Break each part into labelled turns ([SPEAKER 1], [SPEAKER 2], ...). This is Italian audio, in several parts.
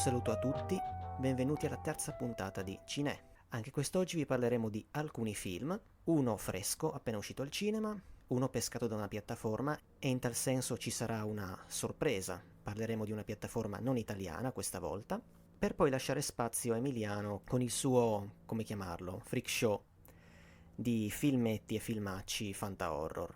[SPEAKER 1] saluto a tutti, benvenuti alla terza puntata di Cinè. Anche quest'oggi vi parleremo di alcuni film, uno fresco appena uscito al cinema, uno pescato da una piattaforma e in tal senso ci sarà una sorpresa. Parleremo di una piattaforma non italiana questa volta, per poi lasciare spazio a Emiliano con il suo, come chiamarlo, freak show di filmetti e filmacci fanta-horror.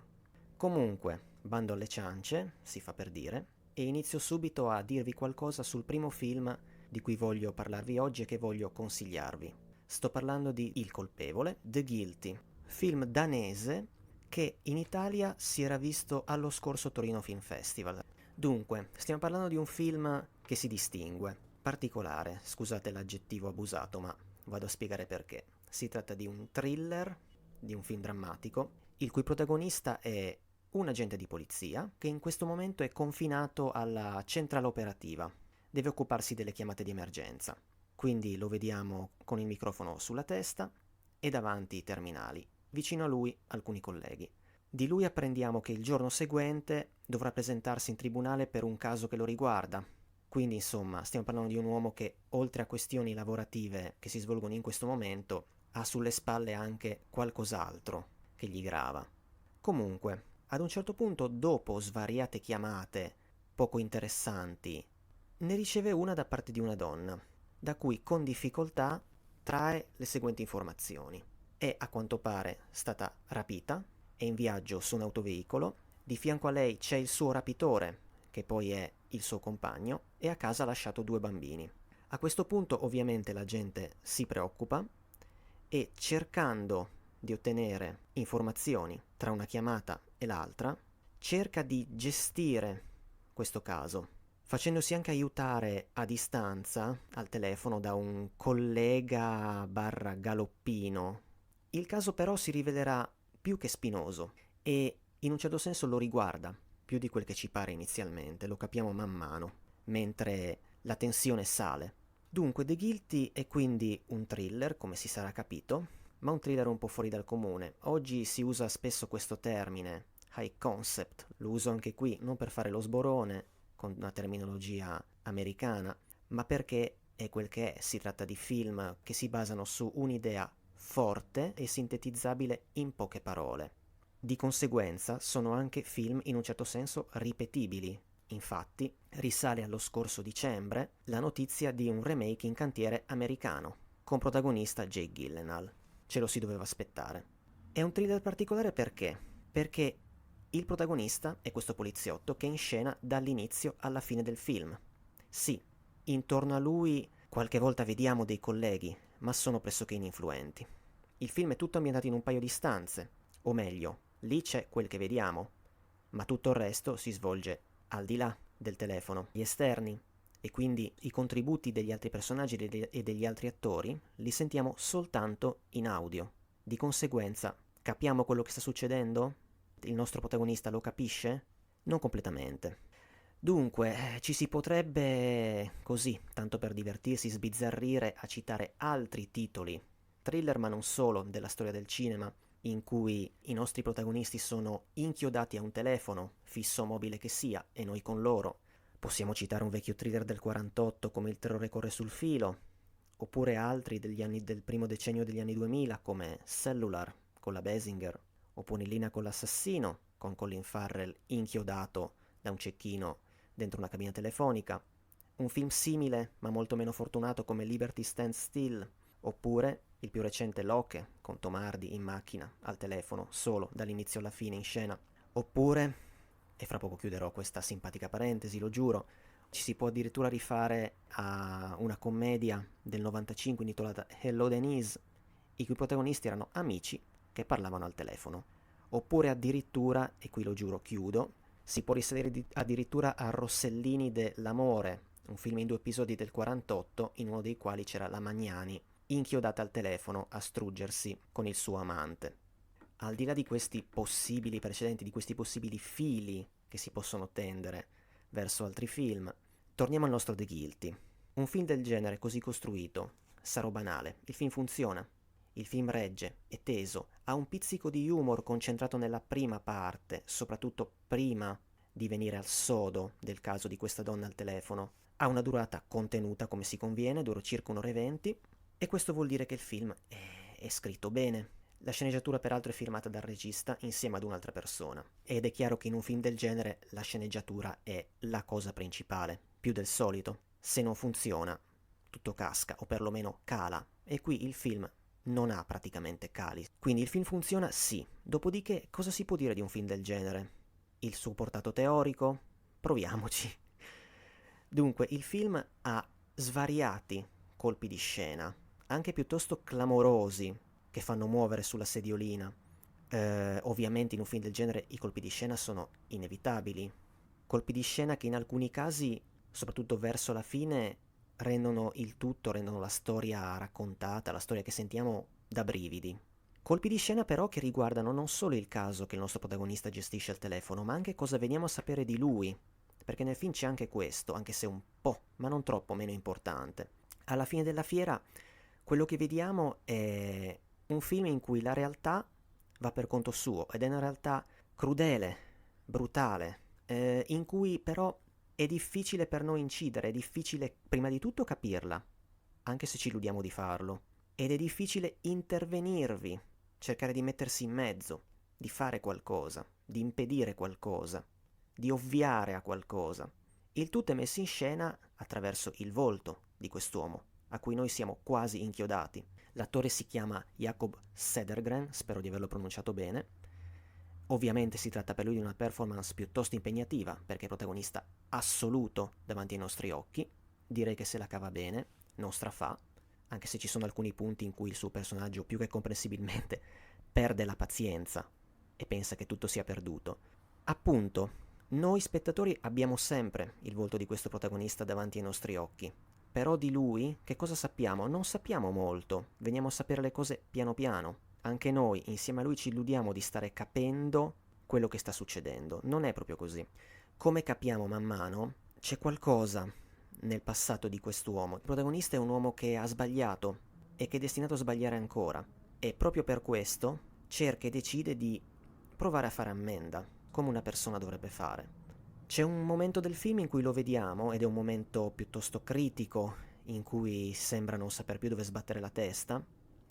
[SPEAKER 1] Comunque, bando alle ciance, si fa per dire, e inizio subito a dirvi qualcosa sul primo film di cui voglio parlarvi oggi e che voglio consigliarvi. Sto parlando di Il colpevole, The Guilty, film danese che in Italia si era visto allo scorso Torino Film Festival. Dunque, stiamo parlando di un film che si distingue, particolare, scusate l'aggettivo abusato, ma vado a spiegare perché. Si tratta di un thriller, di un film drammatico, il cui protagonista è un agente di polizia che in questo momento è confinato alla centrale operativa. Deve occuparsi delle chiamate di emergenza. Quindi lo vediamo con il microfono sulla testa e davanti i terminali. Vicino a lui alcuni colleghi. Di lui apprendiamo che il giorno seguente dovrà presentarsi in tribunale per un caso che lo riguarda. Quindi insomma stiamo parlando di un uomo che oltre a questioni lavorative che si svolgono in questo momento ha sulle spalle anche qualcos'altro che gli grava. Comunque, ad un certo punto, dopo svariate chiamate poco interessanti, ne riceve una da parte di una donna, da cui con difficoltà trae le seguenti informazioni. È a quanto pare stata rapita, è in viaggio su un autoveicolo, di fianco a lei c'è il suo rapitore, che poi è il suo compagno, e a casa ha lasciato 2 bambini. A questo punto ovviamente la gente si preoccupa e cercando di ottenere informazioni tra una chiamata e l'altra, cerca di gestire questo caso, facendosi anche aiutare a distanza al telefono da un collega barra galoppino. Il caso però si rivelerà più che spinoso e in un certo senso lo riguarda più di quel che ci pare inizialmente, lo capiamo man mano, mentre la tensione sale. Dunque, The Guilty è quindi un thriller, come si sarà capito, ma un thriller un po' fuori dal comune. Oggi si usa spesso questo termine, high concept, lo uso anche qui non per fare lo sborone, con una terminologia americana, ma perché è quel che è. Si tratta di film che si basano su un'idea forte e sintetizzabile in poche parole. Di conseguenza sono anche film in un certo senso ripetibili. Infatti, risale allo scorso dicembre la notizia di un remake in cantiere americano, con protagonista Jake Gyllenhaal. Ce lo si doveva aspettare. È un thriller particolare perché? Perché il protagonista è questo poliziotto che è in scena dall'inizio alla fine del film. Sì, intorno a lui qualche volta vediamo dei colleghi, ma sono pressoché ininfluenti. Il film è tutto ambientato in un paio di stanze, o meglio, lì c'è quel che vediamo, ma tutto il resto si svolge al di là del telefono, gli esterni, e quindi i contributi degli altri personaggi e degli altri attori li sentiamo soltanto in audio. Di conseguenza, capiamo quello che sta succedendo? Il nostro protagonista lo capisce? Non completamente. Dunque, ci si potrebbe, così, tanto per divertirsi, sbizzarrire a citare altri titoli, thriller ma non solo, della storia del cinema, in cui i nostri protagonisti sono inchiodati a un telefono, fisso o mobile che sia, e noi con loro. Possiamo citare un vecchio thriller del 48 come Il terrore corre sul filo, oppure altri del primo decennio degli anni 2000 come Cellular con la Basinger, oppure In linea con l'assassino con Colin Farrell inchiodato da un cecchino dentro una cabina telefonica, un film simile ma molto meno fortunato come Liberty Stands Still, oppure il più recente Locke con Tom Hardy in macchina, al telefono, solo dall'inizio alla fine in scena, oppure, e fra poco chiuderò questa simpatica parentesi, lo giuro, ci si può addirittura rifare a una commedia del 95 intitolata Hello Denise, i cui protagonisti erano amici che parlavano al telefono. Oppure addirittura, e qui lo giuro chiudo, si può risalire addirittura a Rossellini de L'amore, un film in 2 episodi del 48 in uno dei quali c'era la Magnani inchiodata al telefono a struggersi con il suo amante. Al di là di questi possibili precedenti, di questi possibili fili che si possono tendere verso altri film, torniamo al nostro The Guilty. Un film del genere così costruito sarò banale, il film funziona, il film regge, è teso, ha un pizzico di humor concentrato nella prima parte, soprattutto prima di venire al sodo del caso di questa donna al telefono, Ha una durata contenuta come si conviene, dura circa un'ora e 20, e questo vuol dire che il film è scritto bene. La sceneggiatura peraltro è firmata dal regista insieme ad un'altra persona, ed è chiaro che in un film del genere la sceneggiatura è la cosa principale, più del solito. Se non funziona, tutto casca, o perlomeno cala, e qui il film non ha praticamente cali. Quindi il film funziona, sì. Dopodiché, cosa si può dire di un film del genere? Il suo portato teorico? Proviamoci. Dunque, il film ha svariati colpi di scena, anche piuttosto clamorosi, che fanno muovere sulla sediolina. Ovviamente in un film del genere i colpi di scena sono inevitabili. Colpi di scena che in alcuni casi, soprattutto verso la fine, rendono il tutto, rendono la storia raccontata, la storia che sentiamo, da brividi. Colpi di scena però che riguardano non solo il caso che il nostro protagonista gestisce al telefono, ma anche cosa veniamo a sapere di lui, perché nel film c'è anche questo, anche se un po', ma non troppo meno importante. Alla fine della fiera, quello che vediamo è un film in cui la realtà va per conto suo, ed è una realtà crudele, brutale, in cui però è difficile per noi incidere, è difficile prima di tutto capirla, anche se ci illudiamo di farlo, ed è difficile intervenirvi, cercare di mettersi in mezzo, di fare qualcosa, di impedire qualcosa, di ovviare a qualcosa. Il tutto è messo in scena attraverso il volto di quest'uomo, a cui noi siamo quasi inchiodati. L'attore si chiama Jacob Sedergren, spero di averlo pronunciato bene. Ovviamente si tratta per lui di una performance piuttosto impegnativa, perché è protagonista assoluto davanti ai nostri occhi. Direi che se la cava bene, non strafà, anche se ci sono alcuni punti in cui il suo personaggio, più che comprensibilmente, perde la pazienza e pensa che tutto sia perduto. Appunto, noi spettatori abbiamo sempre il volto di questo protagonista davanti ai nostri occhi, però di lui che cosa sappiamo? Non sappiamo molto, veniamo a sapere le cose piano piano. Anche noi insieme a lui ci illudiamo di stare capendo quello che sta succedendo. Non è proprio così. Come capiamo man mano, c'è qualcosa nel passato di quest'uomo. Il protagonista è un uomo che ha sbagliato e che è destinato a sbagliare ancora. E proprio per questo cerca e decide di provare a fare ammenda, come una persona dovrebbe fare. C'è un momento del film in cui lo vediamo, ed è un momento piuttosto critico, in cui sembra non saper più dove sbattere la testa.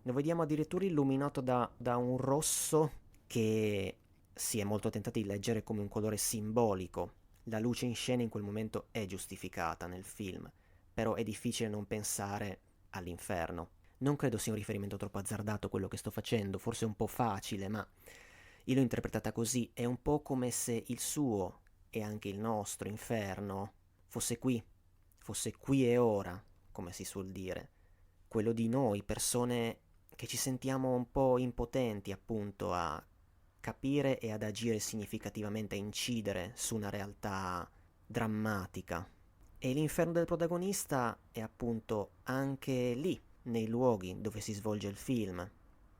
[SPEAKER 1] Lo vediamo addirittura illuminato da un rosso che si è molto tentati di leggere come un colore simbolico. La luce in scena in quel momento è giustificata nel film, però è difficile non pensare all'inferno. Non credo sia un riferimento troppo azzardato quello che sto facendo, forse un po' facile, ma io l'ho interpretata così. È un po' come se il suo e anche il nostro inferno fosse qui e ora, come si suol dire. Quello di noi, persone che ci sentiamo un po' impotenti appunto a capire e ad agire significativamente, a incidere su una realtà drammatica. E l'inferno del protagonista è appunto anche lì, nei luoghi dove si svolge il film,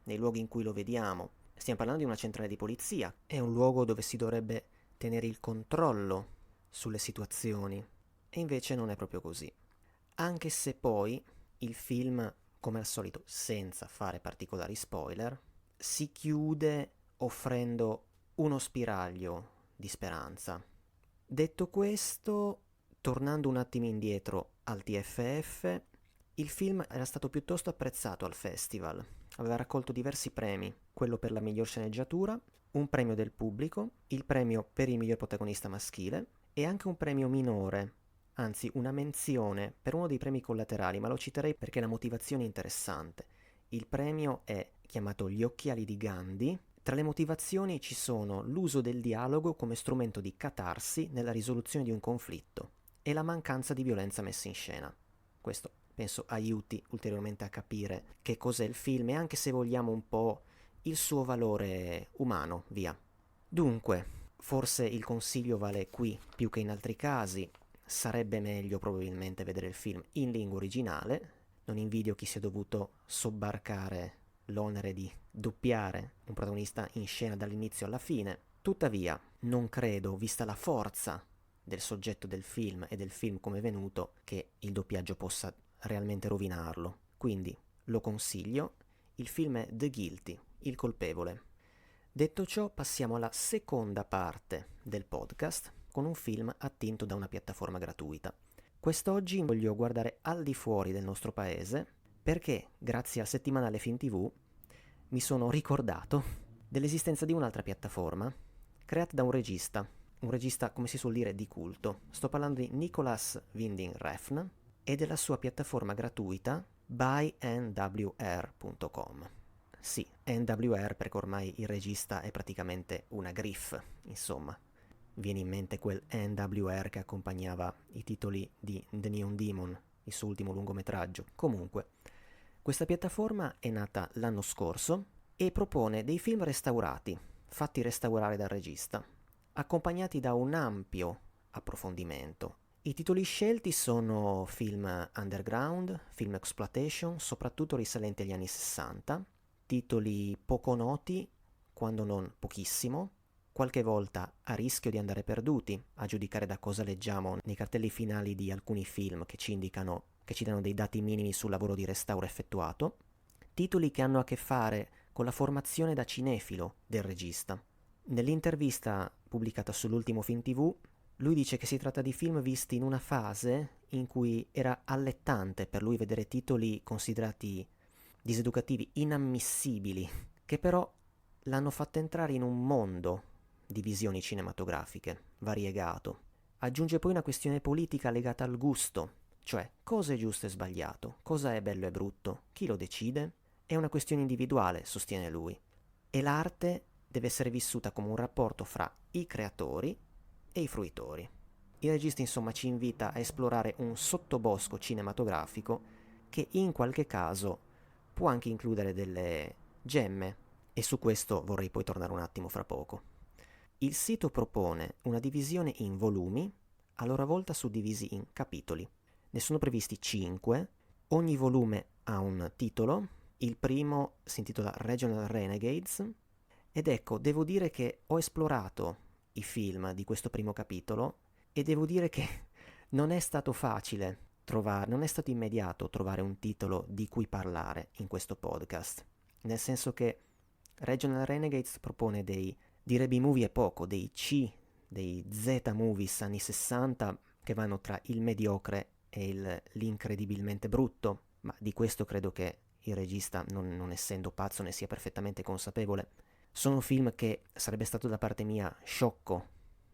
[SPEAKER 1] nei luoghi in cui lo vediamo. Stiamo parlando di una centrale di polizia, è un luogo dove si dovrebbe tenere il controllo sulle situazioni, e invece non è proprio così. Anche se poi il film, come al solito, senza fare particolari spoiler, si chiude offrendo uno spiraglio di speranza. Detto questo, tornando un attimo indietro al TFF, il film era stato piuttosto apprezzato al festival. Aveva raccolto diversi premi, quello per la miglior sceneggiatura, un premio del pubblico, il premio per il miglior protagonista maschile e anche un premio minore, anzi una menzione per uno dei premi collaterali, ma lo citerei perché la motivazione è interessante. Il premio è chiamato Gli occhiali di Gandhi. Tra le motivazioni ci sono l'uso del dialogo come strumento di catarsi nella risoluzione di un conflitto e la mancanza di violenza messa in scena. Questo penso aiuti ulteriormente a capire che cos'è il film e, anche se vogliamo, un po' il suo valore umano, via. Dunque, forse il consiglio vale qui più che in altri casi. Sarebbe meglio probabilmente vedere il film in lingua originale. Non invidio chi si è dovuto sobbarcare l'onere di doppiare un protagonista in scena dall'inizio alla fine. Tuttavia, non credo, vista la forza del soggetto del film e del film come è venuto, che il doppiaggio possa realmente rovinarlo. Quindi lo consiglio. Il film è The Guilty, il colpevole. Detto ciò, passiamo alla seconda parte del podcast con un film attinto da una piattaforma gratuita. Quest'oggi voglio guardare al di fuori del nostro paese perché, grazie al settimanale Film TV, mi sono ricordato dell'esistenza di un'altra piattaforma creata da un regista come si suol dire di culto. Sto parlando di Nicolas Winding Refn e della sua piattaforma gratuita bynwr.com. Sì, NWR perché ormai il regista è praticamente una griff, insomma. Viene in mente quel NWR che accompagnava i titoli di The Neon Demon, il suo ultimo lungometraggio. Comunque, questa piattaforma è nata l'anno scorso e propone dei film restaurati, fatti restaurare dal regista, accompagnati da un ampio approfondimento. I titoli scelti sono film underground, film exploitation, soprattutto risalenti agli anni 60, titoli poco noti, quando non pochissimo, qualche volta a rischio di andare perduti, a giudicare da cosa leggiamo nei cartelli finali di alcuni film che ci danno dei dati minimi sul lavoro di restauro effettuato, titoli che hanno a che fare con la formazione da cinefilo del regista. Nell'intervista pubblicata sull'ultimo Film TV, lui dice che si tratta di film visti in una fase in cui era allettante per lui vedere titoli considerati diseducativi, inammissibili, che però l'hanno fatto entrare in un mondo di visioni cinematografiche, variegato. Aggiunge poi una questione politica legata al gusto, cioè cosa è giusto e sbagliato, cosa è bello e brutto, chi lo decide? È una questione individuale, sostiene lui, e l'arte deve essere vissuta come un rapporto fra i creatori e i fruitori. Il regista insomma ci invita a esplorare un sottobosco cinematografico che in qualche caso può anche includere delle gemme, e su questo vorrei poi tornare un attimo fra poco. Il sito propone una divisione in volumi, a loro volta suddivisi in capitoli. Ne sono previsti 5, ogni volume ha un titolo, il primo si intitola Regional Renegades, ed ecco, devo dire che ho esplorato i film di questo primo capitolo e devo dire che non è stato facile non è stato immediato trovare un titolo di cui parlare in questo podcast, nel senso che Regional Renegades propone di B-movie è poco, dei Z-movies anni 60 che vanno tra il mediocre e l'incredibilmente brutto, ma di questo credo che il regista, non essendo pazzo, ne sia perfettamente consapevole. Sono film che sarebbe stato da parte mia sciocco,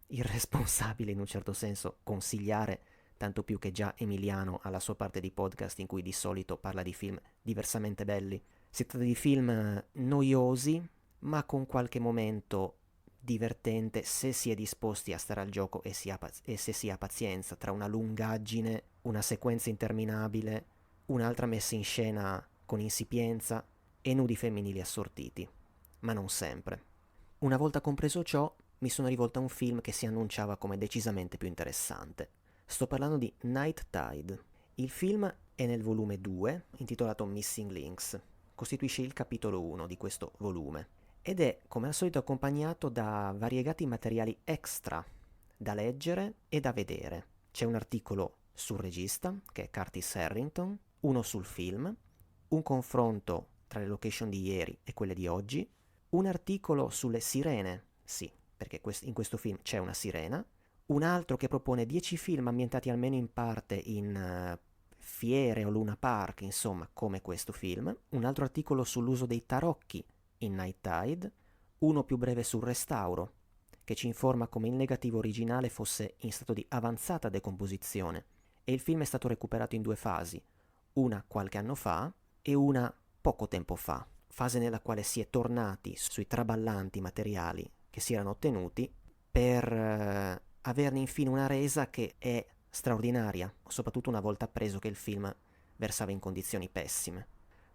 [SPEAKER 1] irresponsabile in un certo senso, consigliare, tanto più che già Emiliano ha la sua parte di podcast in cui di solito parla di film diversamente belli. Si tratta di film noiosi, ma con qualche momento divertente se si è disposti a stare al gioco e se si ha pazienza tra una lungaggine, una sequenza interminabile, un'altra messa in scena con insipienza e nudi femminili assortiti, ma non sempre. Una volta compreso ciò, mi sono rivolto a un film che si annunciava come decisamente più interessante. Sto parlando di Night Tide. Il film è nel volume 2, intitolato Missing Links. Costituisce il capitolo 1 di questo volume ed è, come al solito, accompagnato da variegati materiali extra da leggere e da vedere. C'è un articolo sul regista, che è Curtis Harrington, uno sul film, un confronto tra le location di ieri e quelle di oggi, un articolo sulle sirene, sì, perché in questo film c'è una sirena, un altro che propone 10 film ambientati almeno in parte in fiere o Luna Park, insomma, come questo film, un altro articolo sull'uso dei tarocchi in Night Tide, uno più breve sul restauro, che ci informa come il negativo originale fosse in stato di avanzata decomposizione, e il film è stato recuperato in 2 fasi, una qualche anno fa e una poco tempo fa, fase nella quale si è tornati sui traballanti materiali che si erano ottenuti per averne infine una resa che è straordinaria, soprattutto una volta appreso che il film versava in condizioni pessime.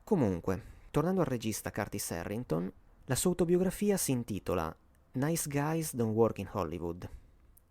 [SPEAKER 1] Comunque, tornando al regista Curtis Harrington, la sua autobiografia si intitola Nice Guys Don't Work in Hollywood.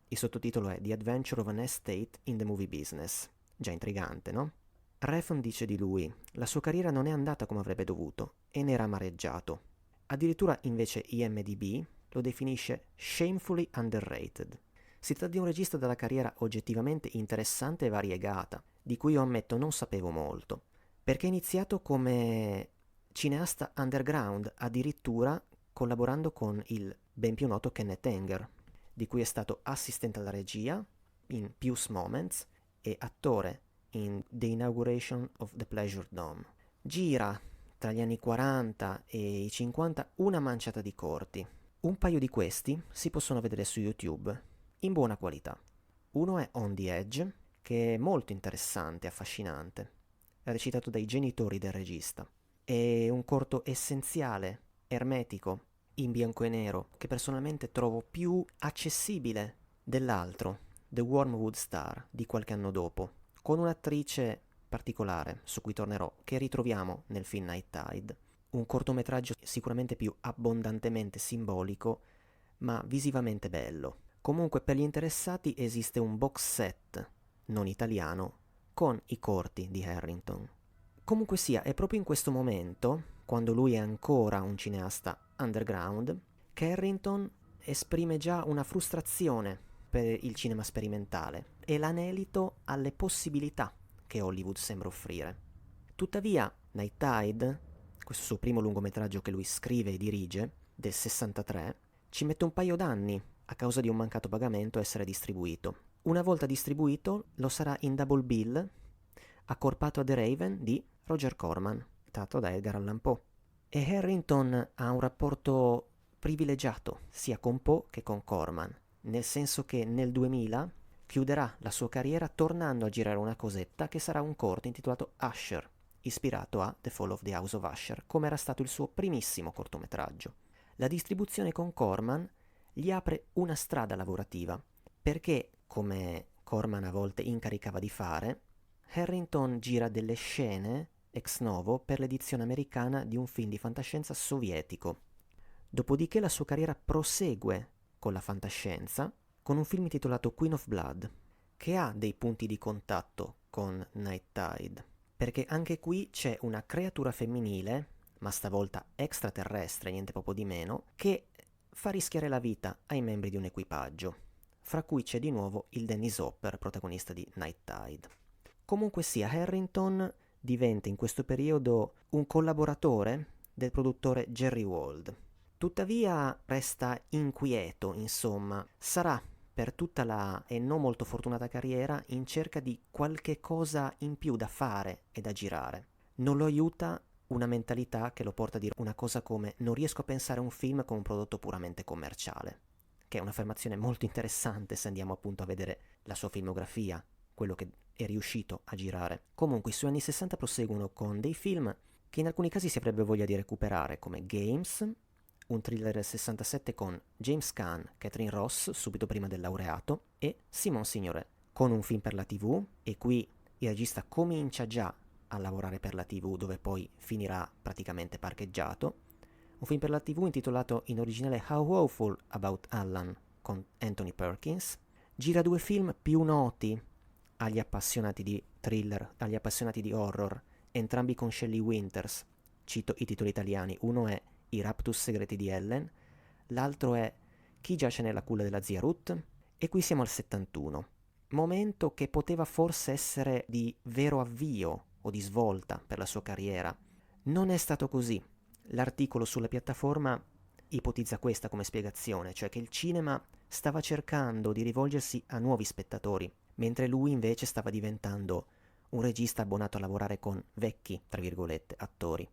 [SPEAKER 1] Il sottotitolo è The Adventure of an Estate in the Movie Business. Già intrigante, no? Refn dice di lui: la sua carriera non è andata come avrebbe dovuto e ne era amareggiato. Addirittura invece IMDb lo definisce shamefully underrated. Si tratta di un regista dalla carriera oggettivamente interessante e variegata, di cui io ammetto non sapevo molto, perché è iniziato come cineasta underground, addirittura collaborando con il ben più noto Kenneth Anger, di cui è stato assistente alla regia in Pius Moments e attore in The Inauguration of the Pleasure Dome. Gira tra gli anni 40 e i 50 una manciata di corti. Un paio di questi si possono vedere su YouTube in buona qualità. Uno è On the Edge, che è molto interessante e affascinante, è recitato dai genitori del regista. È un corto essenziale, ermetico, in bianco e nero, che personalmente trovo più accessibile dell'altro, The Wormwood Star, di qualche anno dopo, con un'attrice particolare, su cui tornerò, che ritroviamo nel film Night Tide. Un cortometraggio sicuramente più abbondantemente simbolico, ma visivamente bello. Comunque per gli interessati esiste un box set, non italiano, con i corti di Harrington. Comunque sia, è proprio in questo momento, quando lui è ancora un cineasta underground, che Harrington esprime già una frustrazione per il cinema sperimentale e l'anelito alle possibilità che Hollywood sembra offrire. Tuttavia, Night Tide, questo suo primo lungometraggio che lui scrive e dirige, del 63, ci mette un paio d'anni, a causa di un mancato pagamento, a essere distribuito. Una volta distribuito, lo sarà in double bill, accorpato a The Raven di Roger Corman, tratto da Edgar Allan Poe. E Harrington ha un rapporto privilegiato sia con Poe che con Corman, nel senso che nel 2000 chiuderà la sua carriera tornando a girare una cosetta che sarà un corto intitolato Usher, ispirato a The Fall of the House of Usher, come era stato il suo primissimo cortometraggio. La distribuzione con Corman gli apre una strada lavorativa, perché, come Corman a volte incaricava di fare, Harrington gira delle scene ex novo per l'edizione americana di un film di fantascienza sovietico. Dopodiché la sua carriera prosegue con la fantascienza con un film intitolato Queen of Blood, che ha dei punti di contatto con Night Tide, perché anche qui c'è una creatura femminile, ma stavolta extraterrestre, niente proprio di meno, che fa rischiare la vita ai membri di un equipaggio, fra cui c'è di nuovo il Dennis Hopper, protagonista di Night Tide. Comunque sia, Harrington diventa in questo periodo un collaboratore del produttore Jerry Wald. Tuttavia resta inquieto, insomma, sarà per tutta la e non molto fortunata carriera in cerca di qualche cosa in più da fare e da girare. Non lo aiuta una mentalità che lo porta a dire una cosa come non riesco a pensare a un film come un prodotto puramente commerciale, che è un'affermazione molto interessante se andiamo appunto a vedere la sua filmografia, quello che è riuscito a girare. Comunque i suoi anni 60 proseguono con dei film che in alcuni casi si avrebbe voglia di recuperare, come Games, un thriller del 67 con James Caan, Catherine Ross subito prima del laureato, e Simon Signoret, con un film per la TV, e qui il regista comincia già a lavorare per la TV, dove poi finirà praticamente parcheggiato. Un film per la TV intitolato in originale How Awful About Alan, con Anthony Perkins. Gira due film più noti agli appassionati di thriller, agli appassionati di horror, entrambi con Shelley Winters. Cito i titoli italiani, uno è I Raptus segreti di Ellen, l'altro è Chi giace nella culla della zia Ruth, e qui siamo al 71, momento che poteva forse essere di vero avvio o di svolta per la sua carriera. Non è stato così. L'articolo sulla piattaforma ipotizza questa come spiegazione, cioè che il cinema stava cercando di rivolgersi a nuovi spettatori, mentre lui invece stava diventando un regista abbonato a lavorare con vecchi, tra virgolette, attori.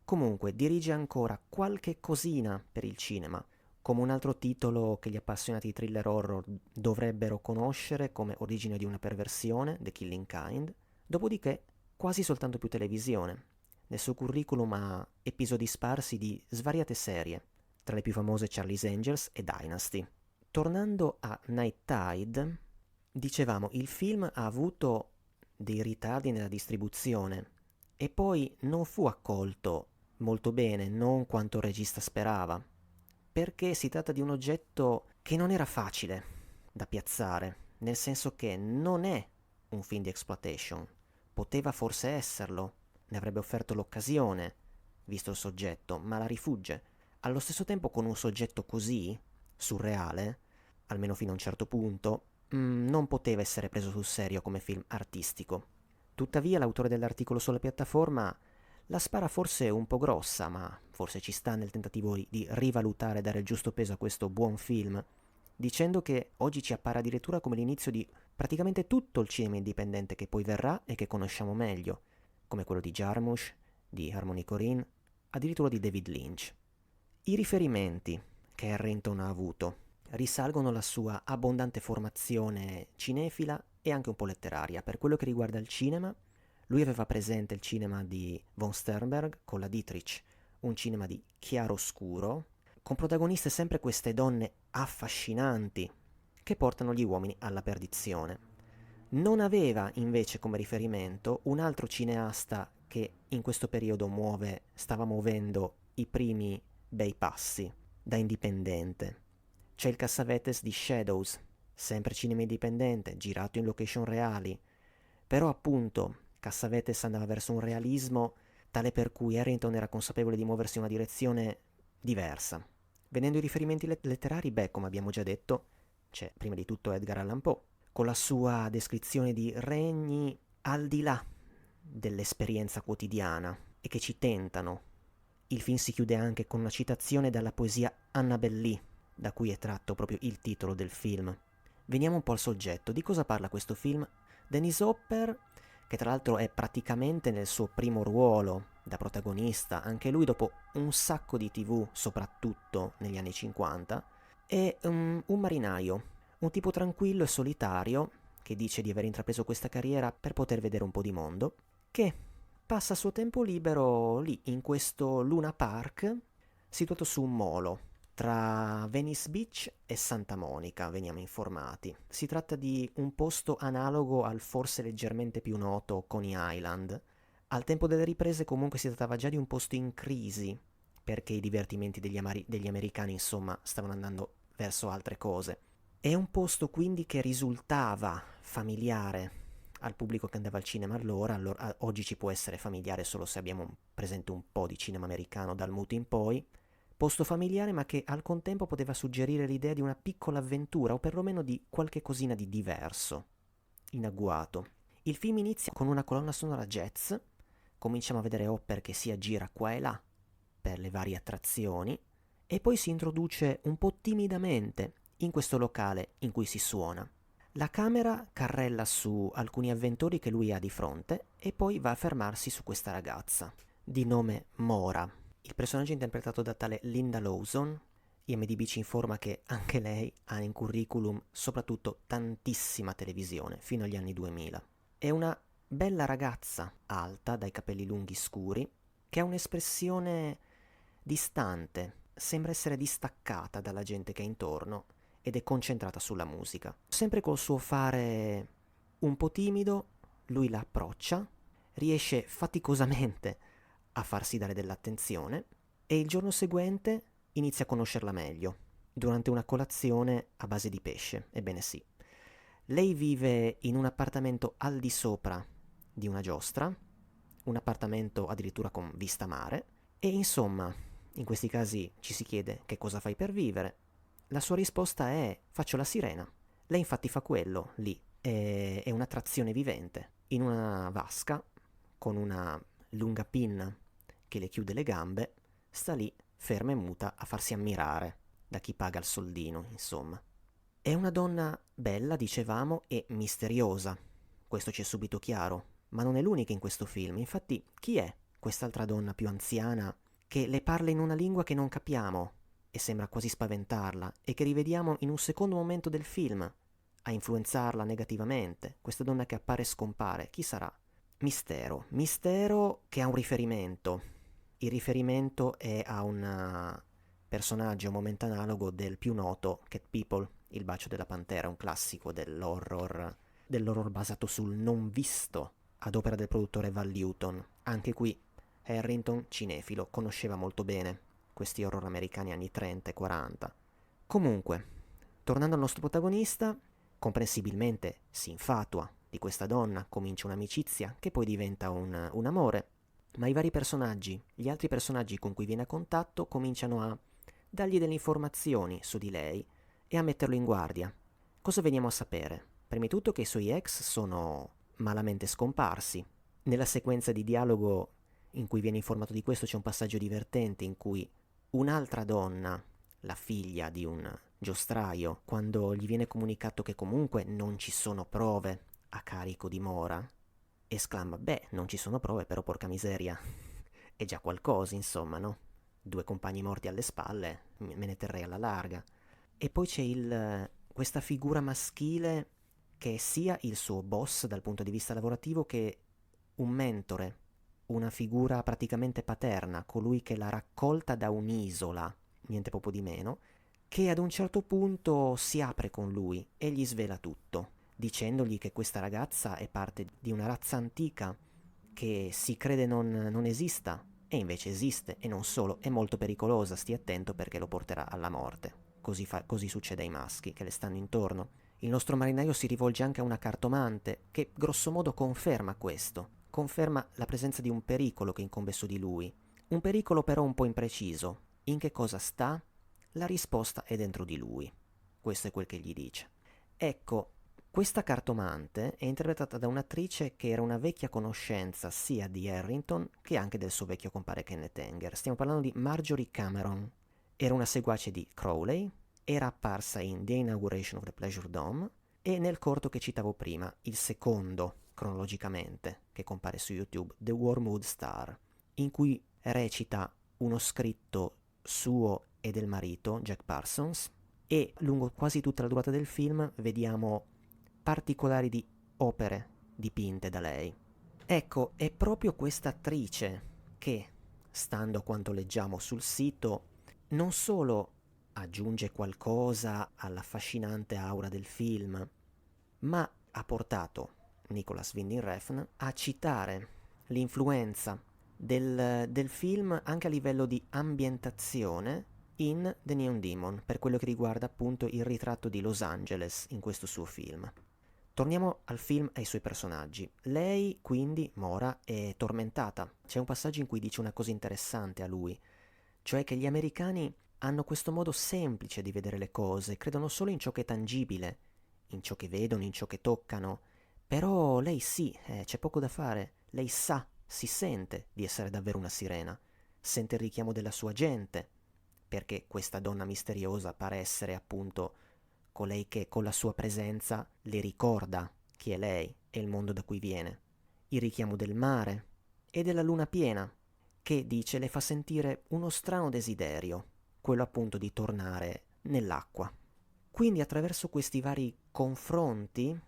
[SPEAKER 1] Comunque dirige ancora qualche cosina per il cinema, come un altro titolo che gli appassionati di thriller horror dovrebbero conoscere come Origine di una perversione, The Killing Kind, dopodiché quasi soltanto più televisione. Nel suo curriculum ha episodi sparsi di svariate serie, tra le più famose Charlie's Angels e Dynasty. Tornando a Night Tide, dicevamo, il film ha avuto dei ritardi nella distribuzione e poi non fu accolto molto bene, non quanto il regista sperava, perché si tratta di un oggetto che non era facile da piazzare, nel senso che non è un film di exploitation. Poteva forse esserlo, ne avrebbe offerto l'occasione, visto il soggetto, ma la rifugge. Allo stesso tempo, con un soggetto così surreale, almeno fino a un certo punto, non poteva essere preso sul serio come film artistico. Tuttavia l'autore dell'articolo sulla piattaforma la spara forse un po' grossa, ma forse ci sta nel tentativo di rivalutare e dare il giusto peso a questo buon film, dicendo che oggi ci appare addirittura come l'inizio di praticamente tutto il cinema indipendente che poi verrà e che conosciamo meglio, come quello di Jarmusch, di Harmony Korine, addirittura di David Lynch. I riferimenti che Harrington ha avuto risalgono alla sua abbondante formazione cinefila e anche un po' letteraria. Per quello che riguarda il cinema, lui aveva presente il cinema di von Sternberg con la Dietrich, un cinema di chiaroscuro, con protagoniste sempre queste donne affascinanti che portano gli uomini alla perdizione. Non aveva invece come riferimento un altro cineasta che in questo periodo stava muovendo i primi bei passi da indipendente. C'è il Cassavetes di Shadows, sempre cinema indipendente, girato in location reali, però appunto Cassavetes andava verso un realismo tale per cui Harrington era consapevole di muoversi in una direzione diversa. Venendo ai riferimenti letterari, come abbiamo già detto, c'è prima di tutto Edgar Allan Poe, con la sua descrizione di regni al di là dell'esperienza quotidiana e che ci tentano. Il film si chiude anche con una citazione dalla poesia Annabel Lee, da cui è tratto proprio il titolo del film. Veniamo un po' al soggetto. Di cosa parla questo film? Dennis Hopper, che tra l'altro è praticamente nel suo primo ruolo da protagonista, anche lui dopo un sacco di TV, soprattutto negli anni 50, è un marinaio, un tipo tranquillo e solitario, che dice di aver intrapreso questa carriera per poter vedere un po' di mondo, che passa il suo tempo libero lì, in questo Luna Park, situato su un molo, tra Venice Beach e Santa Monica, veniamo informati. Si tratta di un posto analogo al forse leggermente più noto Coney Island. Al tempo delle riprese comunque si trattava già di un posto in crisi, perché i divertimenti degli americani, insomma, stavano andando verso altre cose. È un posto quindi che risultava familiare al pubblico che andava al cinema allora oggi ci può essere familiare solo se abbiamo presente un po' di cinema americano dal muto in poi, posto familiare ma che al contempo poteva suggerire l'idea di una piccola avventura o perlomeno di qualche cosina di diverso, in agguato. Il film inizia con una colonna sonora jazz, cominciamo a vedere Hopper che si aggira qua e là per le varie attrazioni e poi si introduce un po' timidamente in questo locale in cui si suona. La camera carrella su alcuni avventori che lui ha di fronte e poi va a fermarsi su questa ragazza, di nome Mora. Il personaggio è interpretato da tale Linda Lawson. IMDb ci informa che anche lei ha in curriculum soprattutto tantissima televisione, fino agli anni 2000. È una bella ragazza, alta, dai capelli lunghi scuri, che ha un'espressione distante, sembra essere distaccata dalla gente che è intorno ed è concentrata sulla musica. Sempre col suo fare un po' timido, lui la approccia, riesce faticosamente a farsi dare dell'attenzione e il giorno seguente inizia a conoscerla meglio, durante una colazione a base di pesce, ebbene sì. Lei vive in un appartamento al di sopra di una giostra, un appartamento addirittura con vista mare, e insomma, in questi casi ci si chiede che cosa fai per vivere. La sua risposta è: faccio la sirena. Lei infatti fa quello, lì, è un'attrazione vivente, in una vasca, con una lunga pinna che le chiude le gambe, sta lì, ferma e muta, a farsi ammirare da chi paga il soldino, insomma. È una donna bella, dicevamo, e misteriosa. Questo ci è subito chiaro, ma non è l'unica in questo film. Infatti, chi è quest'altra donna più anziana che le parla in una lingua che non capiamo e sembra quasi spaventarla e che rivediamo in un secondo momento del film a influenzarla negativamente? Questa donna che appare e scompare, chi sarà? Mistero che ha un riferimento. Il riferimento è a un personaggio a momento analogo del più noto Cat People, Il bacio della pantera, un classico dell'horror basato sul non visto ad opera del produttore Val Newton. Anche qui Harrington, cinefilo, conosceva molto bene questi horror americani anni 30 e 40. Comunque, tornando al nostro protagonista, comprensibilmente si infatua di questa donna, comincia un'amicizia che poi diventa un amore, ma i vari personaggi, gli altri personaggi con cui viene a contatto cominciano a dargli delle informazioni su di lei e a metterlo in guardia. Cosa veniamo a sapere? Prima di tutto che i suoi ex sono malamente scomparsi. Nella sequenza di dialogo in cui viene informato di questo c'è un passaggio divertente in cui un'altra donna, la figlia di un giostraio, quando gli viene comunicato che comunque non ci sono prove a carico di Mora, esclama: beh, non ci sono prove, però porca miseria, è già qualcosa, insomma, no? Due compagni morti alle spalle, me ne terrei alla larga. E poi c'è questa figura maschile che è sia il suo boss dal punto di vista lavorativo che un mentore, una figura praticamente paterna, colui che l'ha raccolta da un'isola, niente proprio di meno, che ad un certo punto si apre con lui e gli svela tutto, dicendogli che questa ragazza è parte di una razza antica che si crede non esista, e invece esiste, e non solo, è molto pericolosa, stia attento perché lo porterà alla morte. Così succede ai maschi che le stanno intorno. Il nostro marinaio si rivolge anche a una cartomante che grossomodo conferma questo, conferma la presenza di un pericolo che incombe su di lui. Un pericolo però un po' impreciso. In che cosa sta? La risposta è dentro di lui. Questo è quel che gli dice. Ecco, questa cartomante è interpretata da un'attrice che era una vecchia conoscenza sia di Harrington che anche del suo vecchio compare Kenneth Anger. Stiamo parlando di Marjorie Cameron. Era una seguace di Crowley, era apparsa in The Inauguration of the Pleasure Dome e nel corto che citavo prima, il secondo cronologicamente, che compare su YouTube, The Wormwood Star, in cui recita uno scritto suo e del marito, Jack Parsons, e lungo quasi tutta la durata del film vediamo particolari di opere dipinte da lei. Ecco, è proprio questa attrice che, stando a quanto leggiamo sul sito, non solo aggiunge qualcosa all'affascinante aura del film, ma ha portato Nicholas Winding Refn a citare l'influenza del film anche a livello di ambientazione in The Neon Demon, per quello che riguarda appunto il ritratto di Los Angeles in questo suo film. Torniamo al film e ai suoi personaggi. Lei, quindi, Mora, è tormentata. C'è un passaggio in cui dice una cosa interessante a lui, cioè che gli americani hanno questo modo semplice di vedere le cose, credono solo in ciò che è tangibile, in ciò che vedono, in ciò che toccano. Però lei sì, c'è poco da fare. Lei sa, si sente di essere davvero una sirena, sente il richiamo della sua gente, perché questa donna misteriosa pare essere appunto colei che con la sua presenza le ricorda chi è lei e il mondo da cui viene. Il richiamo del mare e della luna piena, che dice le fa sentire uno strano desiderio, quello appunto di tornare nell'acqua. Quindi attraverso questi vari confronti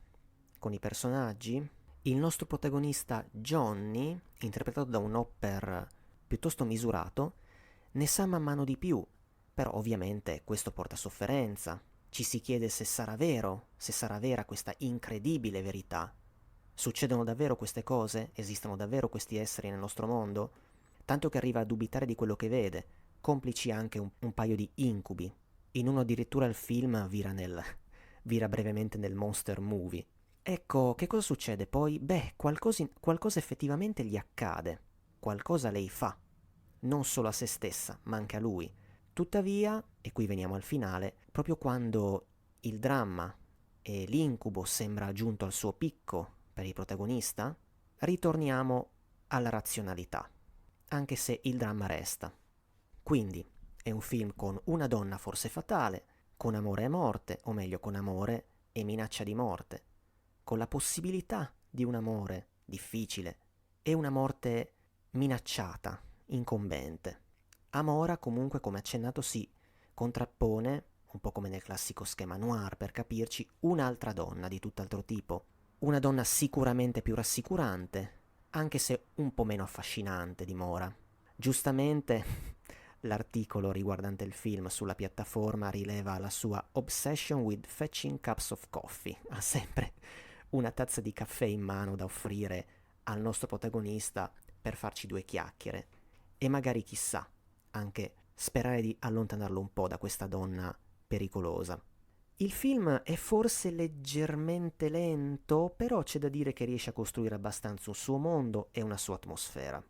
[SPEAKER 1] con i personaggi, il nostro protagonista Johnny, interpretato da un Hopper piuttosto misurato, ne sa man mano di più, però ovviamente questo porta sofferenza. Ci si chiede se sarà vero, se sarà vera questa incredibile verità. Succedono davvero queste cose? Esistono davvero questi esseri nel nostro mondo? Tanto che arriva a dubitare di quello che vede, complici anche un paio di incubi. In uno addirittura il film vira brevemente nel monster movie. Ecco, che cosa succede poi? Beh, qualcosa effettivamente gli accade, qualcosa lei fa, non solo a se stessa, ma anche a lui. Tuttavia, e qui veniamo al finale, proprio quando il dramma e l'incubo sembra giunto al suo picco per il protagonista, ritorniamo alla razionalità, anche se il dramma resta. Quindi è un film con una donna forse fatale, con amore e morte, o meglio con amore e minaccia di morte, con la possibilità di un amore difficile e una morte minacciata, incombente. Amora comunque, come accennato, si contrappone, un po' come nel classico schema noir per capirci, un'altra donna di tutt'altro tipo, una donna sicuramente più rassicurante, anche se un po' meno affascinante di Mora. Giustamente l'articolo riguardante il film sulla piattaforma rileva la sua obsession with fetching cups of coffee. Ha sempre una tazza di caffè in mano da offrire al nostro protagonista per farci due chiacchiere e magari chissà, anche sperare di allontanarlo un po' da questa donna pericolosa. Il film è forse leggermente lento, però c'è da dire che riesce a costruire abbastanza un suo mondo e una sua atmosfera.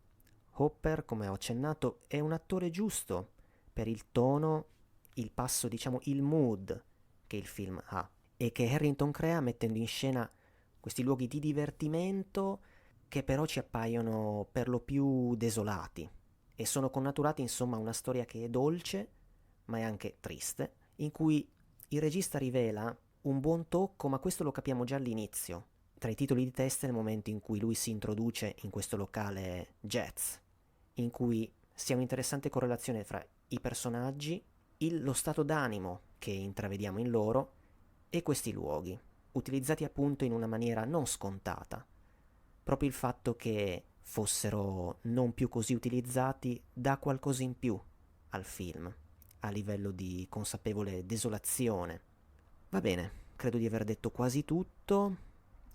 [SPEAKER 1] Hopper, come ho accennato, è un attore giusto per il tono, il passo, diciamo, il mood che il film ha e che Harrington crea mettendo in scena questi luoghi di divertimento che però ci appaiono per lo più desolati e sono connaturati insomma a una storia che è dolce ma è anche triste, in cui Il regista rivela un buon tocco, ma questo lo capiamo già all'inizio, tra i titoli di testa nel momento in cui lui si introduce in questo locale jazz, in cui si ha un'interessante correlazione fra i personaggi, lo stato d'animo che intravediamo in loro e questi luoghi, utilizzati appunto in una maniera non scontata. Proprio il fatto che fossero non più così utilizzati dà qualcosa in più al film, a livello di consapevole desolazione. Va bene, credo di aver detto quasi tutto.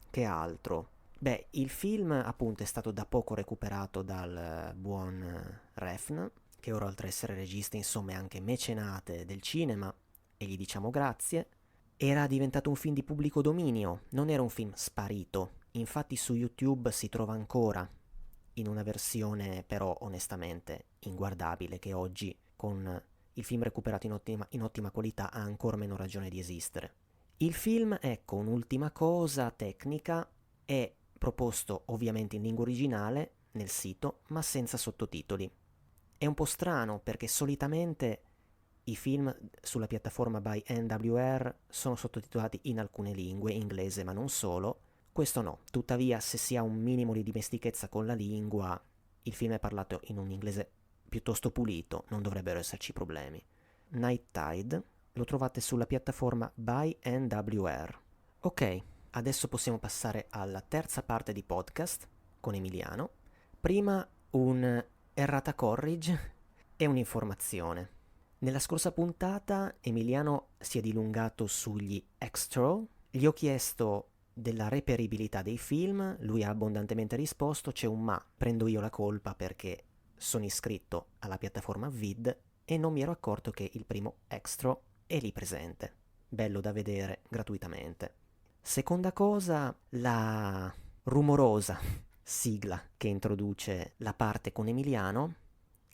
[SPEAKER 1] Che altro? Beh, il film appunto è stato da poco recuperato dal buon Refn, che ora oltre ad essere regista insomma è anche mecenate del cinema, e gli diciamo grazie. Era diventato un film di pubblico dominio, non era un film sparito, infatti su YouTube si trova ancora, in una versione però onestamente inguardabile, che oggi con il film recuperato in ottima qualità ha ancora meno ragione di esistere. Il film, ecco, un'ultima cosa tecnica, è proposto ovviamente in lingua originale nel sito, ma senza sottotitoli. È un po' strano perché solitamente i film sulla piattaforma by NWR sono sottotitolati in alcune lingue, inglese ma non solo. Questo no, tuttavia se si ha un minimo di dimestichezza con la lingua, il film è parlato in un inglese piuttosto pulito, non dovrebbero esserci problemi. Night Tide lo trovate sulla piattaforma by NWR. Ok, adesso possiamo passare alla terza parte di podcast con Emiliano. Prima un errata corrige e un'informazione. Nella scorsa puntata Emiliano si è dilungato sugli extra. Gli ho chiesto della reperibilità dei film, lui ha abbondantemente risposto, c'è un ma, prendo io la colpa perché sono iscritto alla piattaforma Vid e non mi ero accorto che il primo extra è lì presente. Bello da vedere gratuitamente. Seconda cosa, la rumorosa sigla che introduce la parte con Emiliano.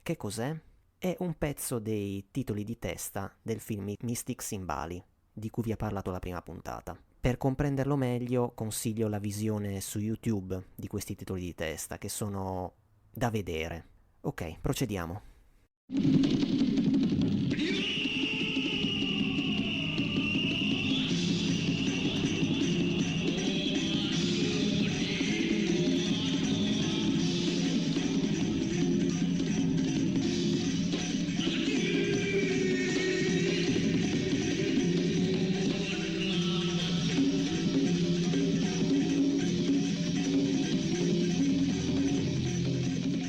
[SPEAKER 1] Che cos'è? È un pezzo dei titoli di testa del film Mystics in Bali, di cui vi ho parlato la prima puntata. Per comprenderlo meglio consiglio la visione su YouTube di questi titoli di testa, che sono da vedere. Ok, procediamo.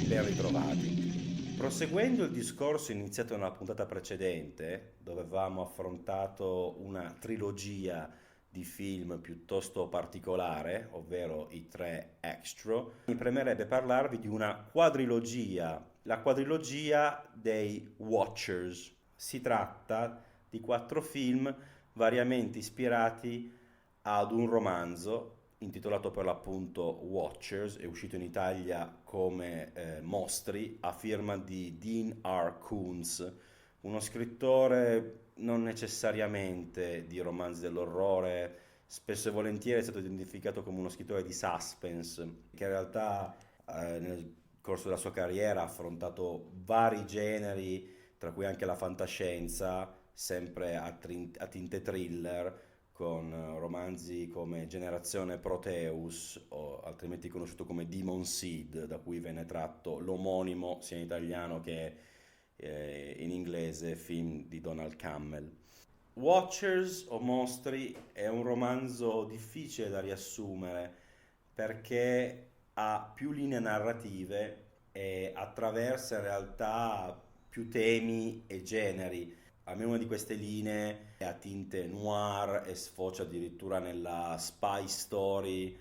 [SPEAKER 2] Ben ritrovati. Proseguendo il discorso iniziato nella puntata precedente, dove avevamo affrontato una trilogia di film piuttosto particolare, ovvero i tre extra, mi premerebbe parlarvi di una quadrilogia, la quadrilogia dei Watchers. Si tratta di quattro film variamente ispirati ad un romanzo intitolato per l'appunto Watchers, è uscito in Italia come Mostri, a firma di Dean R. Koontz, uno scrittore non necessariamente di romanzi dell'orrore, spesso e volentieri è stato identificato come uno scrittore di suspense, che in realtà nel corso della sua carriera ha affrontato vari generi, tra cui anche la fantascienza, sempre a tinte thriller, con romanzi come Generazione Proteus, o altrimenti conosciuto come Demon Seed, da cui venne tratto l'omonimo sia in italiano che in inglese film di Donald Cammell. Watchers o Mostri è un romanzo difficile da riassumere perché ha più linee narrative e attraversa in realtà più temi e generi. Almeno una di queste linee è a tinte noir e sfocia addirittura nella spy story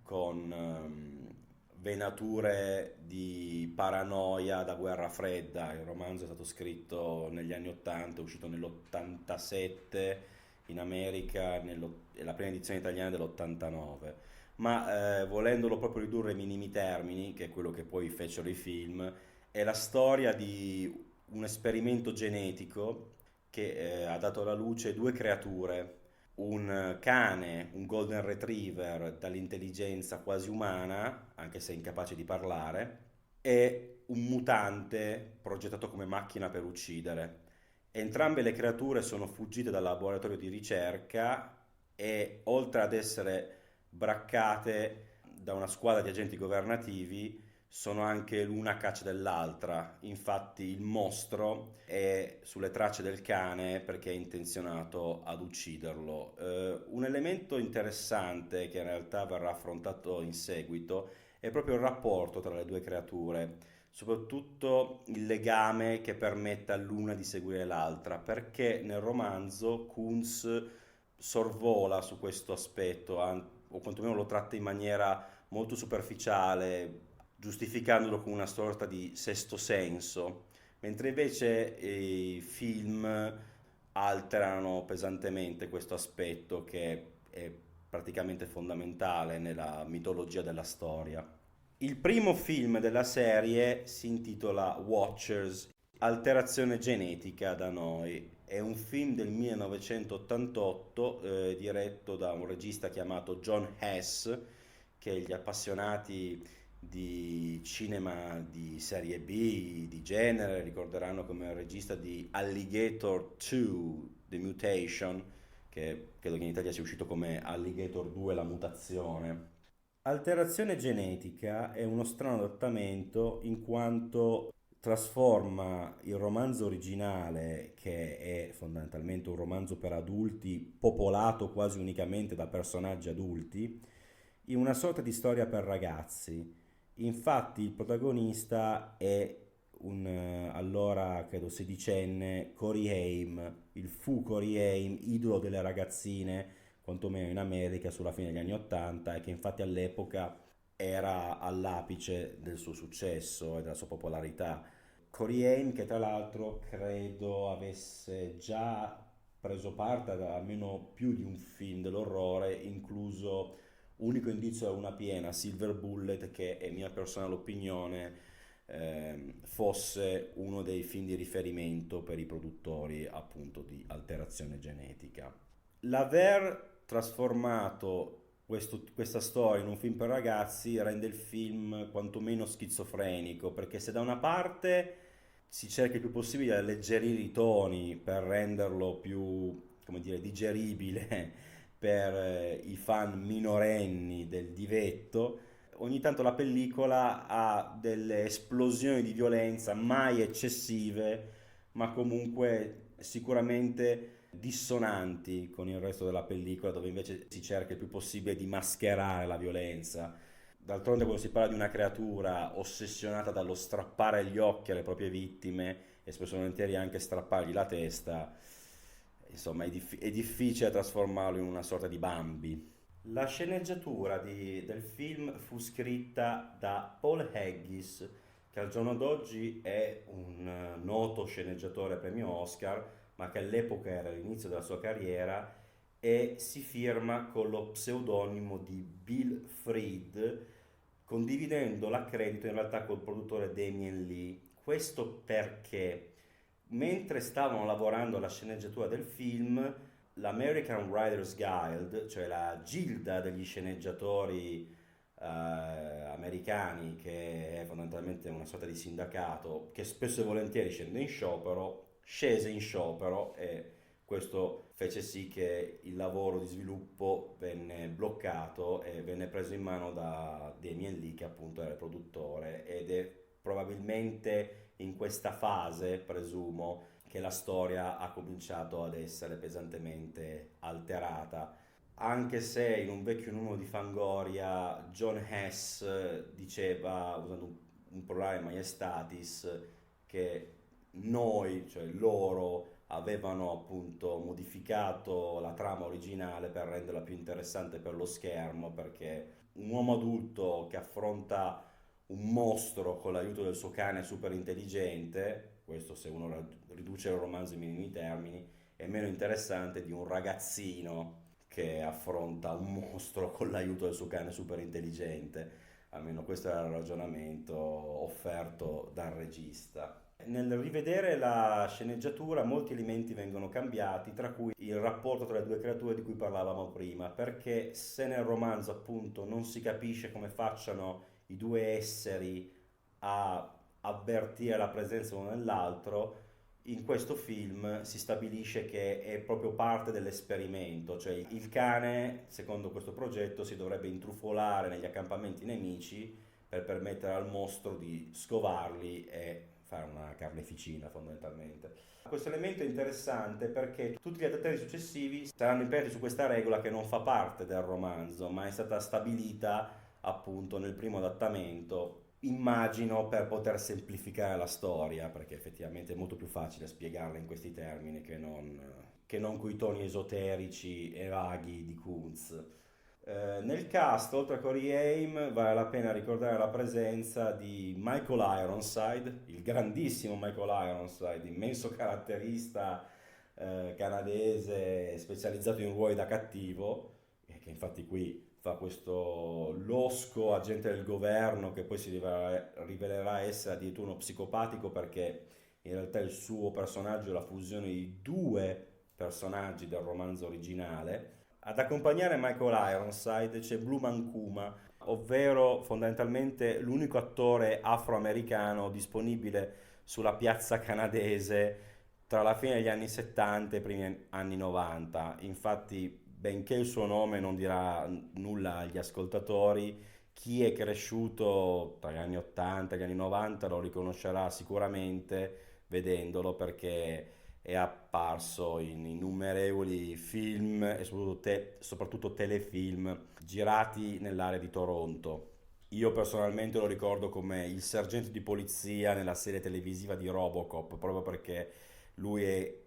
[SPEAKER 2] con venature di paranoia da guerra fredda. Il romanzo è stato scritto negli anni 80, è uscito nell'87 in America e la prima edizione italiana dell'89. Ma volendolo proprio ridurre ai minimi termini, che è quello che poi fecero i film, è la storia di un esperimento genetico che ha dato alla luce due creature, un cane, un golden retriever dall'intelligenza quasi umana, anche se incapace di parlare, e un mutante progettato come macchina per uccidere. Entrambe le creature sono fuggite dal laboratorio di ricerca e oltre ad essere braccate da una squadra di agenti governativi, sono anche l'una a caccia dell'altra. Infatti il mostro è sulle tracce del cane perché è intenzionato ad ucciderlo. Un elemento interessante che in realtà verrà affrontato in seguito è proprio il rapporto tra le due creature, soprattutto il legame che permette all'una di seguire l'altra, perché nel romanzo Kunz sorvola su questo aspetto, o quantomeno lo tratta in maniera molto superficiale, giustificandolo con una sorta di sesto senso, mentre invece i film alterano pesantemente questo aspetto che è praticamente fondamentale nella mitologia della storia. Il primo film della serie si intitola Watchers, Alterazione genetica da noi. È un film del 1988 diretto da un regista chiamato John Hess, che gli appassionati di cinema di serie B, di genere, ricorderanno come il regista di Alligator 2, The Mutation, che credo che in Italia sia uscito come Alligator 2, La mutazione. Alterazione genetica è uno strano adattamento in quanto trasforma il romanzo originale, che è fondamentalmente un romanzo per adulti popolato quasi unicamente da personaggi adulti, in una sorta di storia per ragazzi. Infatti il protagonista è un allora credo sedicenne Corey Haim, il fu Corey Haim, idolo delle ragazzine, quantomeno in America sulla fine degli anni Ottanta, e che infatti all'epoca era all'apice del suo successo e della sua popolarità. Corey Haim, che tra l'altro credo avesse già preso parte ad almeno più di un film dell'orrore, incluso unico indizio a una piena, Silver Bullet, che è mia personale opinione fosse uno dei film di riferimento per i produttori appunto di alterazione genetica. L'aver trasformato questa storia in un film per ragazzi rende il film quantomeno schizofrenico, perché se da una parte si cerca il più possibile di alleggerire i toni per renderlo più, come dire, digeribile per i fan minorenni del divetto, ogni tanto la pellicola ha delle esplosioni di violenza mai eccessive, ma comunque sicuramente dissonanti con il resto della pellicola, dove invece si cerca il più possibile di mascherare la violenza. D'altronde, quando si parla di una creatura ossessionata dallo strappare gli occhi alle proprie vittime e spesso e volentieri anche strappargli la testa, insomma, è difficile trasformarlo in una sorta di Bambi. La sceneggiatura del film fu scritta da Paul Haggis, che al giorno d'oggi è un noto sceneggiatore premio Oscar, ma che all'epoca era l'inizio della sua carriera, e si firma con lo pseudonimo di Bill Fried, condividendo l'accredito in realtà col produttore Damien Lee. Questo perché mentre stavano lavorando alla sceneggiatura del film, l'American Writers Guild, cioè la gilda degli sceneggiatori americani, che è fondamentalmente una sorta di sindacato che spesso e volentieri scese in sciopero, e questo fece sì che il lavoro di sviluppo venne bloccato e venne preso in mano da Damien Lee, che appunto era il produttore, ed è probabilmente in questa fase, presumo, che la storia ha cominciato ad essere pesantemente alterata. Anche se in un vecchio numero di Fangoria John Hess diceva, usando un plurale maiestatis, che noi, cioè loro, avevano appunto modificato la trama originale per renderla più interessante per lo schermo, perché un uomo adulto che affronta un mostro con l'aiuto del suo cane super intelligente, questo se uno riduce il romanzo ai minimi termini, è meno interessante di un ragazzino che affronta un mostro con l'aiuto del suo cane super intelligente. Almeno questo era il ragionamento offerto dal regista. Nel rivedere la sceneggiatura molti elementi vengono cambiati, tra cui il rapporto tra le due creature di cui parlavamo prima, perché se nel romanzo appunto non si capisce come facciano i due esseri a avvertire la presenza uno nell'altro, in questo film si stabilisce che è proprio parte dell'esperimento, cioè il cane, secondo questo progetto, si dovrebbe intrufolare negli accampamenti nemici per permettere al mostro di scovarli e fare una carneficina fondamentalmente. Questo elemento è interessante perché tutti gli adattati successivi saranno imperati su questa regola che non fa parte del romanzo, ma è stata stabilita appunto nel primo adattamento. Immagino per poter semplificare la storia, perché effettivamente è molto più facile spiegarla in questi termini che non coi toni esoterici e vaghi di Kuntz. Nel cast, oltre a Corey Haim, vale la pena ricordare la presenza di Michael Ironside, il grandissimo Michael Ironside, immenso caratterista canadese specializzato in ruoli da cattivo, che infatti qui fa questo losco agente del governo che poi rivelerà essere addirittura uno psicopatico perché in realtà il suo personaggio è la fusione di due personaggi del romanzo originale. Ad accompagnare Michael Ironside c'è Blue Mankuma, ovvero fondamentalmente l'unico attore afroamericano disponibile sulla piazza canadese tra la fine degli anni 70 e i primi anni 90. Infatti, benché il suo nome non dirà nulla agli ascoltatori, chi è cresciuto tra gli anni 80 e gli anni 90 lo riconoscerà sicuramente vedendolo perché è apparso in innumerevoli film e soprattutto telefilm girati nell'area di Toronto. Io personalmente lo ricordo come il sergente di polizia nella serie televisiva di Robocop, proprio perché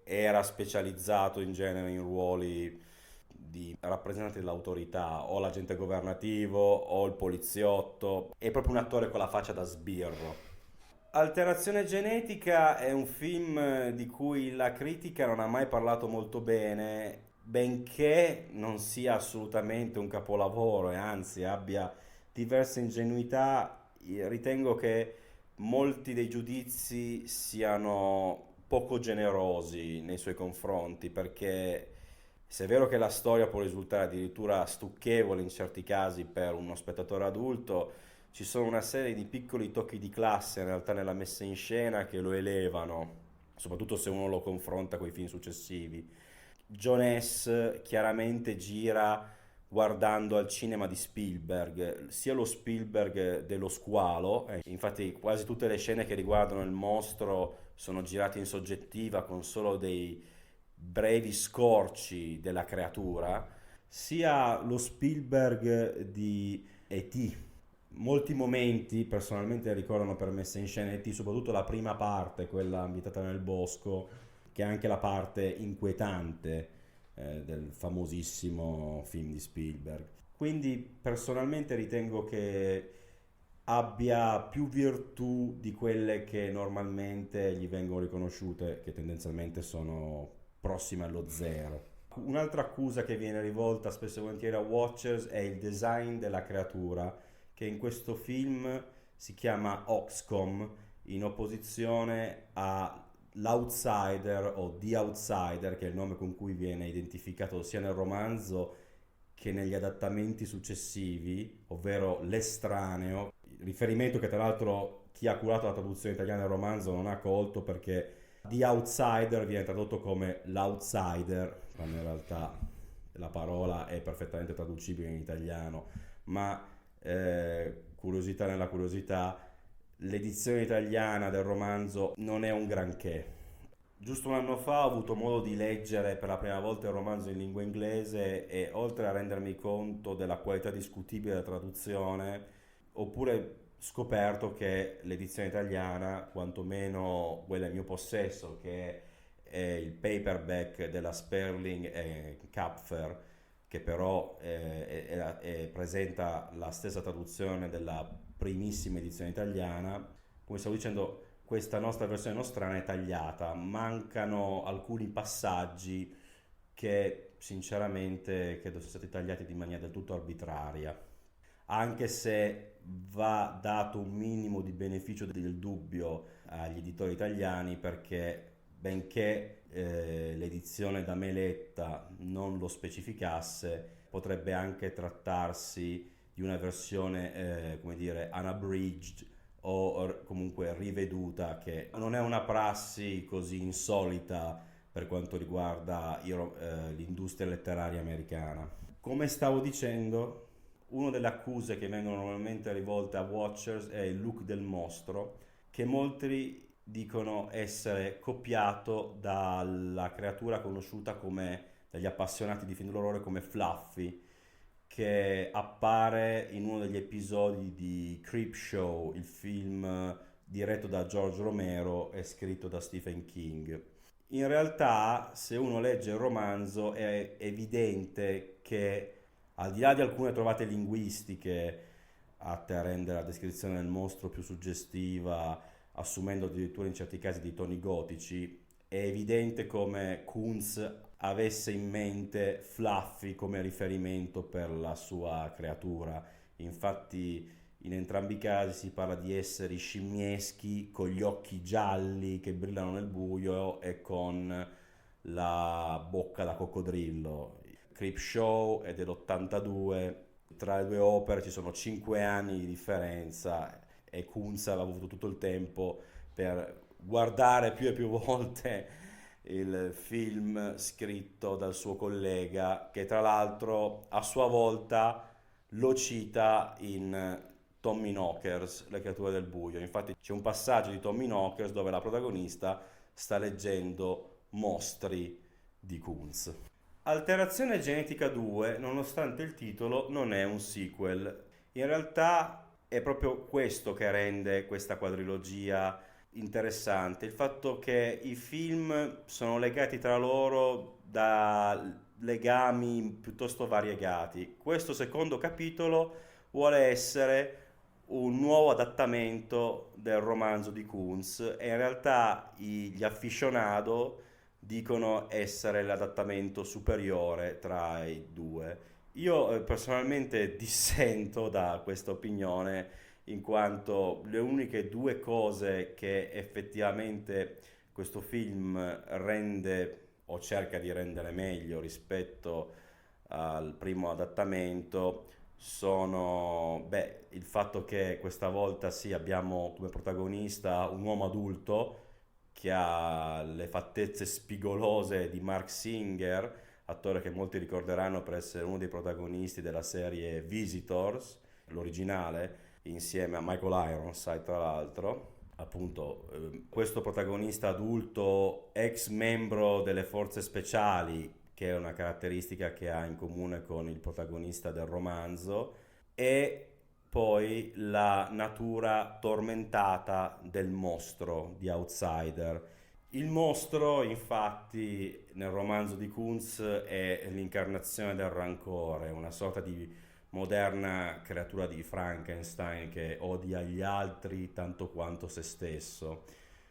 [SPEAKER 2] era specializzato in genere in ruoli di rappresentante dell'autorità, o l'agente governativo o il poliziotto. È proprio un attore con la faccia da sbirro. Alterazione genetica è un film di cui la critica non ha mai parlato molto bene, benché non sia assolutamente un capolavoro e anzi abbia diverse ingenuità. Ritengo che molti dei giudizi siano poco generosi nei suoi confronti, perché se è vero che la storia può risultare addirittura stucchevole in certi casi per uno spettatore adulto, ci sono una serie di piccoli tocchi di classe in realtà nella messa in scena che lo elevano, soprattutto se uno lo confronta con i film successivi. John S. chiaramente gira guardando al cinema di Spielberg, sia lo Spielberg dello squalo, infatti quasi tutte le scene che riguardano il mostro sono girate in soggettiva con solo dei brevi scorci della creatura, sia lo Spielberg di E.T. Molti momenti personalmente ricordano per messa in scena E.T., soprattutto la prima parte, quella ambientata nel bosco, che è anche la parte inquietante del famosissimo film di Spielberg. Quindi personalmente ritengo che abbia più virtù di quelle che normalmente gli vengono riconosciute, che tendenzialmente sono prossime allo zero. Un'altra accusa che viene rivolta spesso e volentieri a Watchers è il design della creatura, che in questo film si chiama Oxcom, in opposizione all'Outsider o The Outsider, che è il nome con cui viene identificato sia nel romanzo che negli adattamenti successivi, ovvero l'estraneo, riferimento che tra l'altro chi ha curato la traduzione italiana del romanzo non ha colto perché The Outsider viene tradotto come l'outsider, quando in realtà la parola è perfettamente traducibile in italiano, ma curiosità nella curiosità, l'edizione italiana del romanzo non è un granché. Giusto un anno fa ho avuto modo di leggere per la prima volta il romanzo in lingua inglese e oltre a rendermi conto della qualità discutibile della traduzione, ho pure scoperto che l'edizione italiana, quantomeno quella in mio possesso, che è il paperback della Sperling e Kapfer, che però presenta la stessa traduzione della primissima edizione italiana, come stavo dicendo, questa nostra versione nostrana è tagliata, mancano alcuni passaggi che sinceramente credo siano stati tagliati in maniera del tutto arbitraria, anche se va dato un minimo di beneficio del dubbio agli editori italiani perché benché l'edizione da Meletta non lo specificasse, potrebbe anche trattarsi di una versione, come dire, unabridged o comunque riveduta, che non è una prassi così insolita per quanto riguarda l'industria letteraria americana. Come stavo dicendo, una delle accuse che vengono normalmente rivolte a Watchers è il look del mostro, che molti dicono essere copiato dalla creatura conosciuta come, dagli appassionati di film d'orrore, come Fluffy, che appare in uno degli episodi di Creepshow, il film diretto da George Romero e scritto da Stephen King. In realtà, se uno legge il romanzo, è evidente che, al di là di alcune trovate linguistiche atte a rendere la descrizione del mostro più suggestiva, assumendo addirittura in certi casi dei toni gotici, è evidente come Kunz avesse in mente Fluffy come riferimento per la sua creatura. Infatti, in entrambi i casi si parla di esseri scimmieschi con gli occhi gialli che brillano nel buio e con la bocca da coccodrillo. Creepshow è dell'82, tra le due opere ci sono 5 anni di differenza e Kunz aveva avuto tutto il tempo per guardare più e più volte il film scritto dal suo collega, che tra l'altro a sua volta lo cita in Tommy Knockers, Le creature del buio. Infatti c'è un passaggio di Tommy Knockers dove la protagonista sta leggendo Mostri di Kunz. Alterazione genetica 2, nonostante il titolo, non è un sequel. In realtà è proprio questo che rende questa quadrilogia interessante, il fatto che i film sono legati tra loro da legami piuttosto variegati. Questo secondo capitolo vuole essere un nuovo adattamento del romanzo di Kunz e in realtà gli aficionado dicono essere l'adattamento superiore tra i due. Io personalmente dissento da questa opinione, in quanto le uniche due cose che effettivamente questo film rende o cerca di rendere meglio rispetto al primo adattamento sono, beh, il fatto che questa volta sì, abbiamo come protagonista un uomo adulto che ha le fattezze spigolose di Mark Singer, attore che molti ricorderanno per essere uno dei protagonisti della serie Visitors, l'originale, insieme a Michael Ironside tra l'altro. Appunto, questo protagonista adulto, ex membro delle forze speciali, che è una caratteristica che ha in comune con il protagonista del romanzo, e poi la natura tormentata del mostro di Outsider. Il mostro, infatti, nel romanzo di Kunz è l'incarnazione del rancore, una sorta di moderna creatura di Frankenstein che odia gli altri tanto quanto se stesso.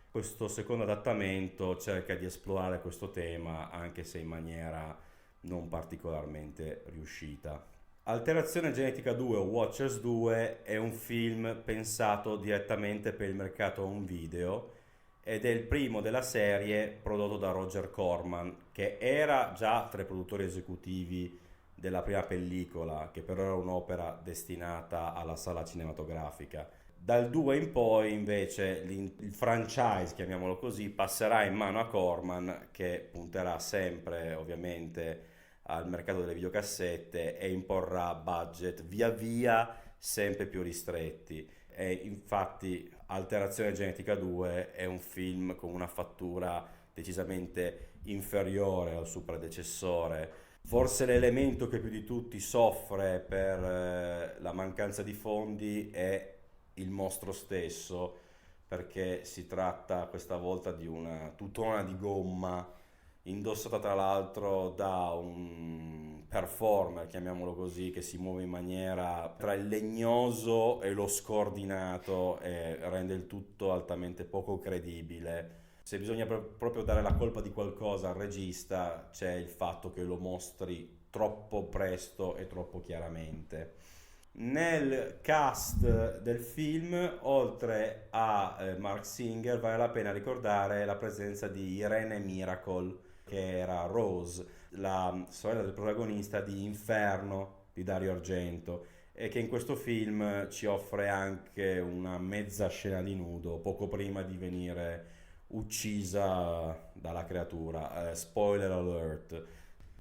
[SPEAKER 2] Questo secondo adattamento cerca di esplorare questo tema, anche se in maniera non particolarmente riuscita. Alterazione genetica 2 o Watchers 2 è un film pensato direttamente per il mercato home video ed è il primo della serie prodotto da Roger Corman, che era già tra i produttori esecutivi della prima pellicola, che però era un'opera destinata alla sala cinematografica. Dal 2 in poi invece il franchise, chiamiamolo così, passerà in mano a Corman, che punterà sempre ovviamente al mercato delle videocassette e imporrà budget via via sempre più ristretti. E infatti Alterazione genetica 2 è un film con una fattura decisamente inferiore al suo predecessore. Forse l'elemento che più di tutti soffre per la mancanza di fondi è il mostro stesso, perché si tratta questa volta di una tutona di gomma indossata tra l'altro da un performer, chiamiamolo così, che si muove in maniera tra il legnoso e lo scordinato e rende il tutto altamente poco credibile. Se bisogna proprio dare la colpa di qualcosa al regista, c'è il fatto che lo mostri troppo presto e troppo chiaramente. Nel cast del film, oltre a Mark Singer, vale la pena ricordare la presenza di Irene Miracle, che era Rose, la sorella del protagonista di Inferno di Dario Argento, e che in questo film ci offre anche una mezza scena di nudo poco prima di venire uccisa dalla creatura. Spoiler alert.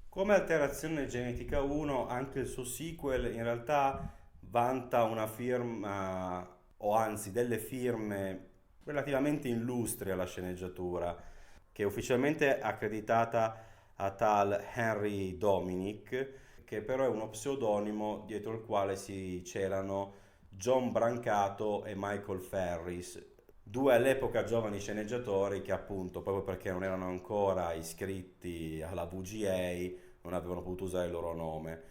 [SPEAKER 2] Come Alterazione Genetica 1, anche il suo sequel in realtà vanta una firma, o anzi delle firme relativamente illustri alla sceneggiatura, che è ufficialmente accreditata a tal Henry Dominic, che però è uno pseudonimo dietro il quale si celano John Brancato e Michael Ferris, due all'epoca giovani sceneggiatori che appunto, proprio perché non erano ancora iscritti alla VGA, non avevano potuto usare il loro nome.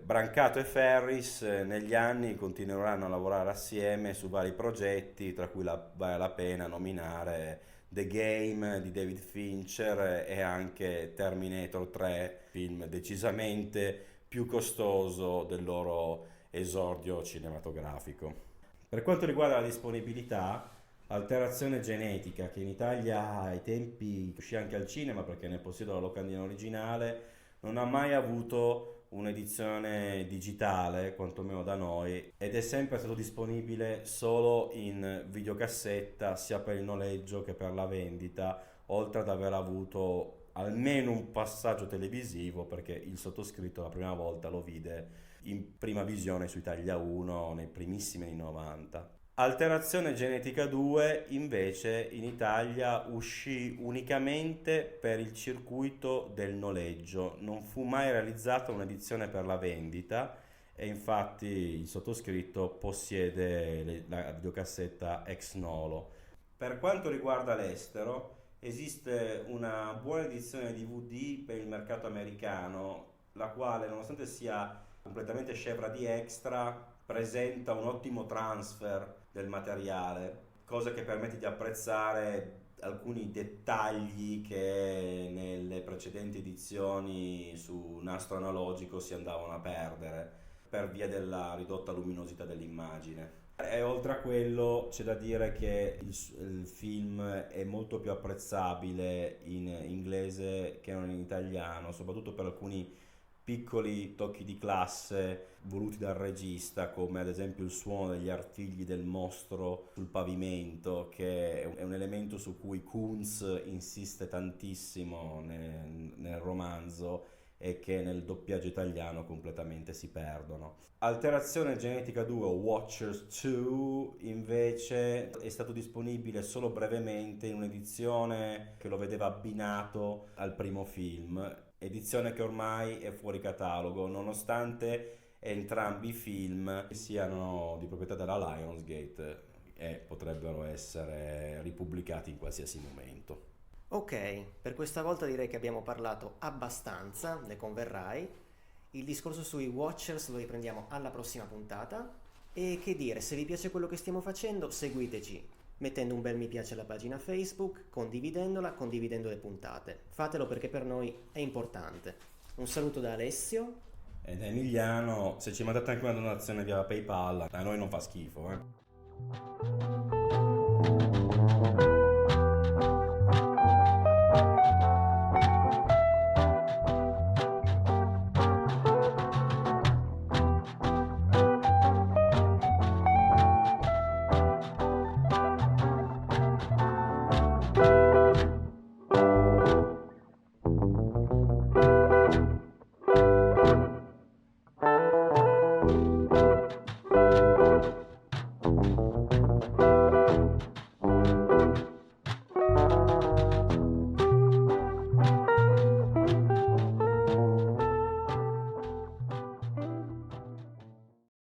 [SPEAKER 2] Brancato e Ferris negli anni continueranno a lavorare assieme su vari progetti, tra cui vale la pena nominare The Game di David Fincher e anche Terminator 3, film decisamente più costoso del loro esordio cinematografico. Per quanto riguarda la disponibilità, Alterazione Genetica, che in Italia ai tempi uscì anche al cinema perché ne possiedo la locandina originale, non ha mai avuto un'edizione digitale, quantomeno da noi, ed è sempre stato disponibile solo in videocassetta, sia per il noleggio che per la vendita, oltre ad aver avuto almeno un passaggio televisivo, perché il sottoscritto la prima volta lo vide in prima visione su Italia 1 nei primissimi anni 90. Alterazione Genetica 2 invece in Italia uscì unicamente per il circuito del noleggio, non fu mai realizzata un'edizione per la vendita e infatti il sottoscritto possiede la videocassetta ex nolo. Per quanto riguarda l'estero, esiste una buona edizione DVD per il mercato americano, la quale nonostante sia completamente scevra di extra, presenta un ottimo transfer del materiale, cosa che permette di apprezzare alcuni dettagli che nelle precedenti edizioni su nastro analogico si andavano a perdere per via della ridotta luminosità dell'immagine. E oltre a quello c'è da dire che il film è molto più apprezzabile in inglese che non in italiano, soprattutto per alcuni piccoli tocchi di classe voluti dal regista, come ad esempio il suono degli artigli del mostro sul pavimento, che è un elemento su cui Kunz insiste tantissimo nel romanzo e che nel doppiaggio italiano completamente si perdono. Alterazione Genetica 2 Watchers 2 invece è stato disponibile solo brevemente in un'edizione che lo vedeva abbinato al primo film, edizione che ormai è fuori catalogo, nonostante entrambi i film siano di proprietà della Lionsgate e potrebbero essere ripubblicati in qualsiasi momento.
[SPEAKER 1] Ok, per questa volta direi che abbiamo parlato abbastanza, ne converrai. Il discorso sui Watchers lo riprendiamo alla prossima puntata. E che dire, se vi piace quello che stiamo facendo, seguiteci mettendo un bel mi piace alla pagina Facebook, condividendola, condividendo le puntate. Fatelo perché per noi è importante. Un saluto da Alessio.
[SPEAKER 2] E da Emiliano, se ci mandate anche una donazione via PayPal, a noi non fa schifo, eh.